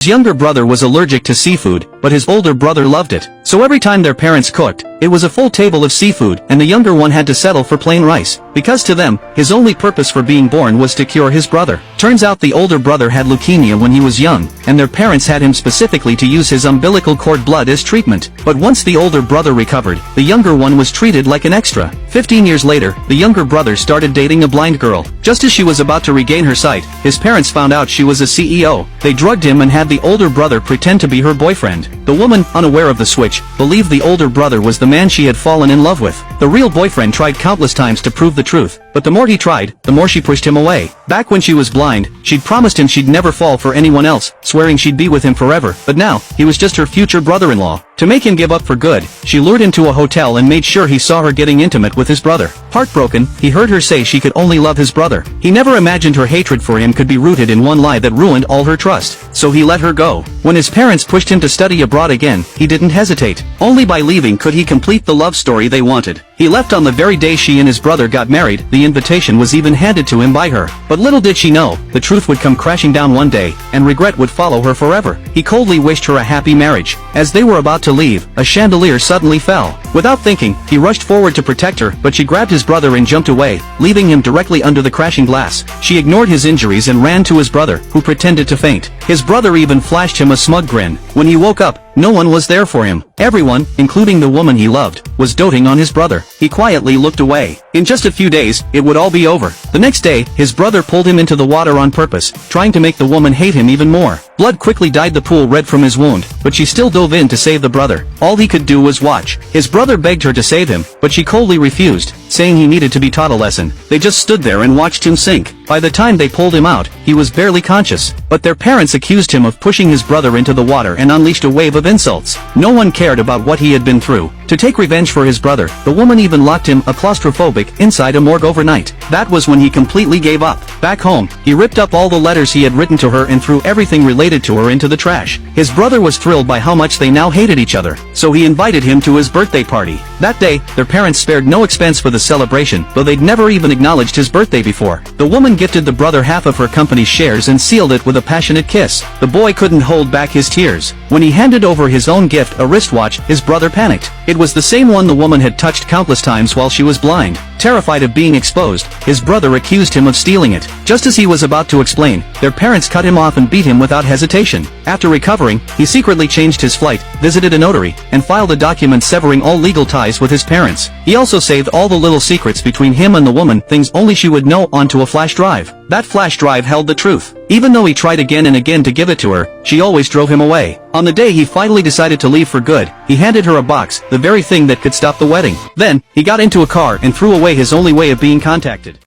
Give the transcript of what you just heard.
His younger brother was allergic to seafood, but his older brother loved it. So every time their parents cooked, it was a full table of seafood, and the younger one had to settle for plain rice, because to them, his only purpose for being born was to cure his brother. Turns out the older brother had leukemia when he was young, and their parents had him specifically to use his umbilical cord blood as treatment. But once the older brother recovered, the younger one was treated like an extra. 15 years later, the younger brother started dating a blind girl. Just as she was about to regain her sight, his parents found out she was a CEO. They drugged him and had the older brother pretend to be her boyfriend. The woman, unaware of the switch, believed the older brother was the man she had fallen in love with. The real boyfriend tried countless times to prove the truth, but the more he tried, the more she pushed him away. Back when she was blind, she'd promised him she'd never fall for anyone else, swearing she'd be with him forever. But now, he was just her future brother-in-law. To make him give up for good, she lured him to a hotel and made sure he saw her getting intimate with his brother. Heartbroken, he heard her say she could only love his brother. He never imagined her hatred for him could be rooted in one lie that ruined all her trust. So he let her go. When his parents pushed him to study abroad again, he didn't hesitate. Only by leaving could he complete the love story they wanted. He left on the very day she and his brother got married. The invitation was even handed to him by her. But little did she know, the truth would come crashing down one day, and regret would follow her forever. He coldly wished her a happy marriage. As they were about to leave, a chandelier suddenly fell. Without thinking, he rushed forward to protect her, but she grabbed his brother and jumped away, leaving him directly under the crashing glass. She ignored his injuries and ran to his brother, who pretended to faint. His brother even flashed him a smug grin. When he woke up, no one was there for him. Everyone, including the woman he loved, was doting on his brother. He quietly looked away. In just a few days, it would all be over. The next day, his brother pulled him into the water on purpose, trying to make the woman hate him even more. Blood quickly dyed the pool red from his wound, but she still dove in to save the brother. All he could do was watch. His brother begged her to save him, but she coldly refused, saying he needed to be taught a lesson. They just stood there and watched him sink. By the time they pulled him out, he was barely conscious. But their parents accused him of pushing his brother into the water and unleashed a wave of insults. No one cared about what he had been through. To take revenge for his brother, the woman even locked him, a claustrophobic, inside a morgue overnight. That was when he completely gave up. Back home, he ripped up all the letters he had written to her and threw everything related to her into the trash. His brother was thrilled by how much they now hated each other, so he invited him to his birthday party. That day, their parents spared no expense for the celebration, though they'd never even acknowledged his birthday before. The woman gifted the brother half of her company's shares and sealed it with a passionate kiss. The boy couldn't hold back his tears. When he handed over his own gift, a wristwatch, his brother panicked. It was the same one the woman had touched countless times while she was blind. Terrified of being exposed, his brother accused him of stealing it. Just as he was about to explain, their parents cut him off and beat him without hesitation. After recovering, he secretly changed his flight, visited a notary, and filed a document severing all legal ties with his parents. He also saved all the little secrets between him and the woman, things only she would know, onto a flash drive. That flash drive held the truth. Even though he tried again and again to give it to her, she always drove him away. On the day he finally decided to leave for good, he handed her a box, the very thing that could stop the wedding. Then, he got into a car and threw away his only way of being contacted.